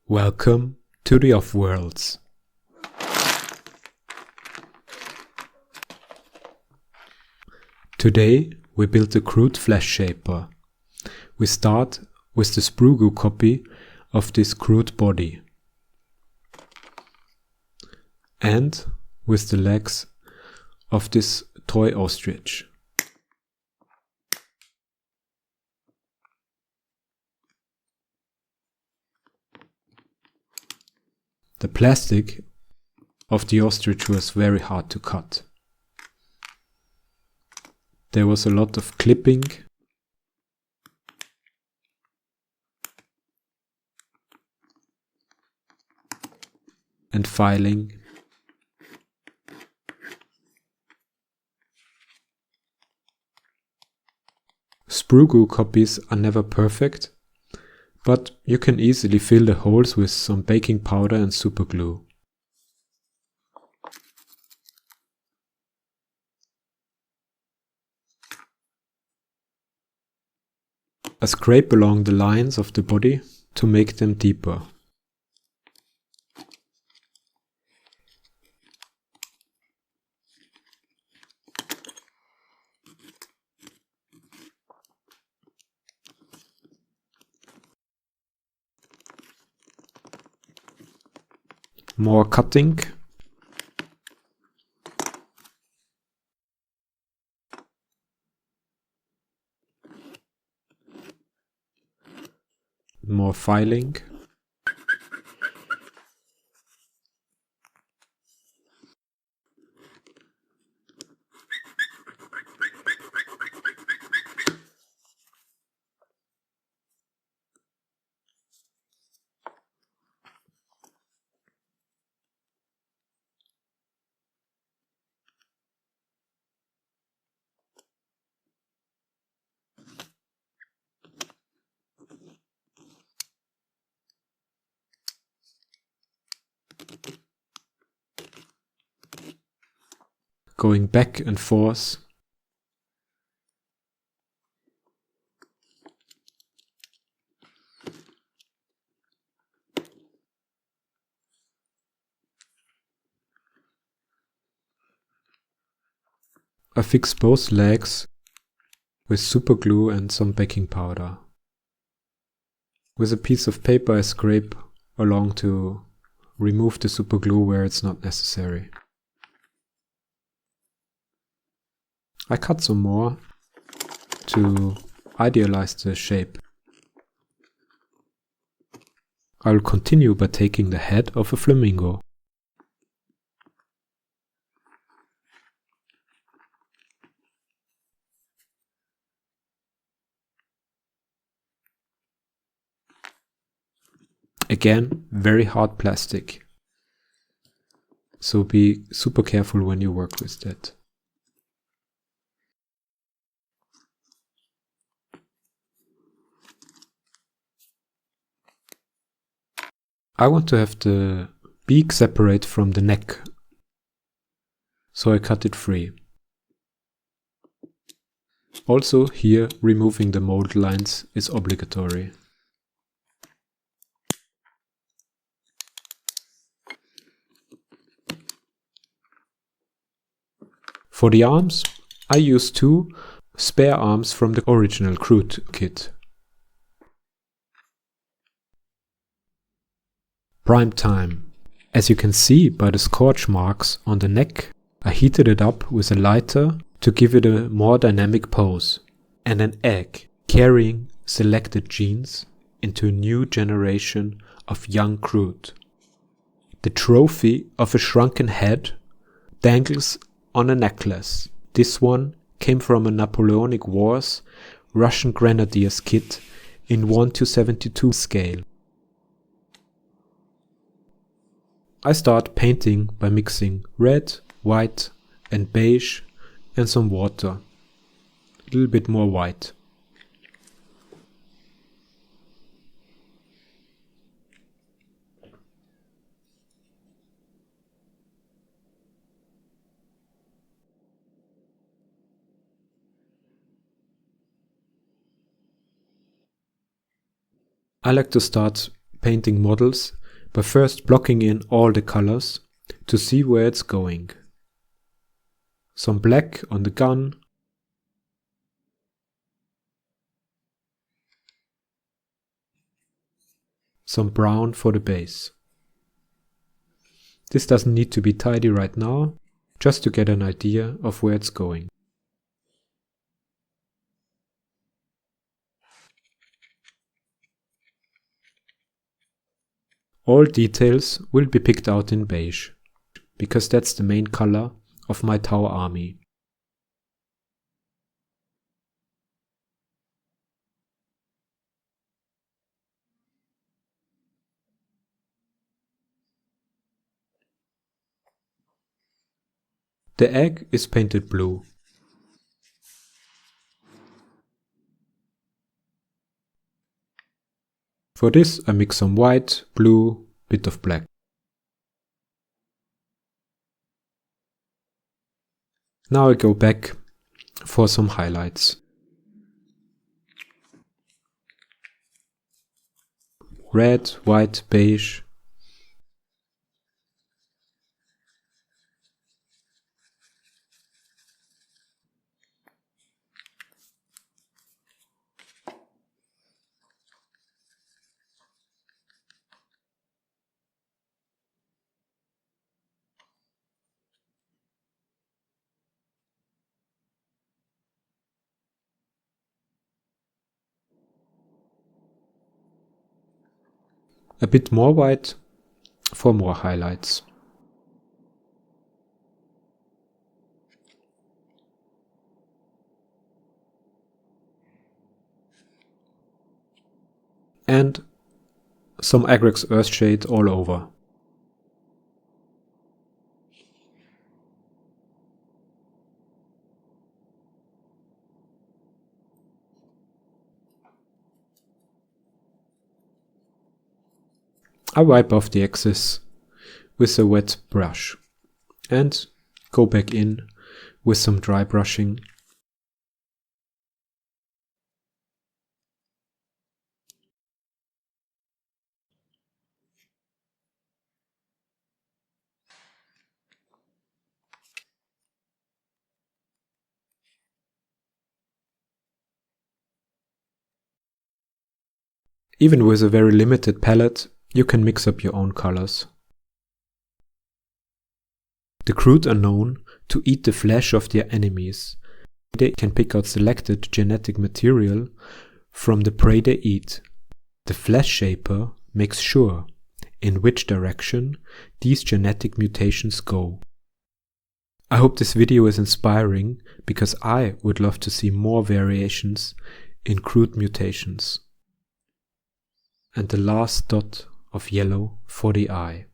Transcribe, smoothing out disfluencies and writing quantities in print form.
Welcome to the Off-Worlds. Today we build the KROOT FLESHSHAPER. We start with the sprue goo copy of this KROOT body and with the legs of this toy ostrich. The plastic of the ostrich was very hard to cut. There was a lot of clipping and filing. Sprue goo copies are never perfect, but you can easily fill the holes with some baking powder and super glue. I scrape along the lines of the body to make them deeper. More cutting. More filing. Going back and forth. I fix both legs with super glue and some baking powder. With a piece of paper I scrape along to remove the super glue where it's not necessary. I cut some more to idealize the shape. I will continue by taking the head of a flamingo. Again, very hard plastic, so be super careful when you work with that. I want to have the beak separate from the neck, so I cut it free. Also here, removing the mold lines is obligatory. For the arms, I use 2 spare arms from the original KROOT kit. Prime time. As you can see by the scorch marks on the neck, I heated it up with a lighter to give it a more dynamic pose, and an egg carrying selected genes into a new generation of young KROOT. The trophy of a shrunken head dangles on a necklace. This one came from a Napoleonic Wars Russian Grenadiers kit in 1:72 scale. I start painting by mixing red, white and beige and some water. A little bit more white. I like to start painting models by first blocking in all the colors to see where it's going. Some black on the gun, some brown for the base. This doesn't need to be tidy right now, just to get an idea of where it's going. All details will be picked out in beige, because that's the main color of my Tau army. The egg is painted blue. For this I mix some white, blue, bit of black. Now I go back for some highlights. Red, white, beige. A bit more white for more highlights. And some Agrex Earthshade all over. I wipe off the excess with a wet brush and go back in with some dry brushing. Even with a very limited palette, you can mix up your own colors. The KROOT are known to eat the flesh of their enemies. They can pick out selected genetic material from the prey they eat. The FleshShaper makes sure in which direction these genetic mutations go. I hope this video is inspiring, because I would love to see more variations in KROOT mutations. And the last dot of yellow for the eye.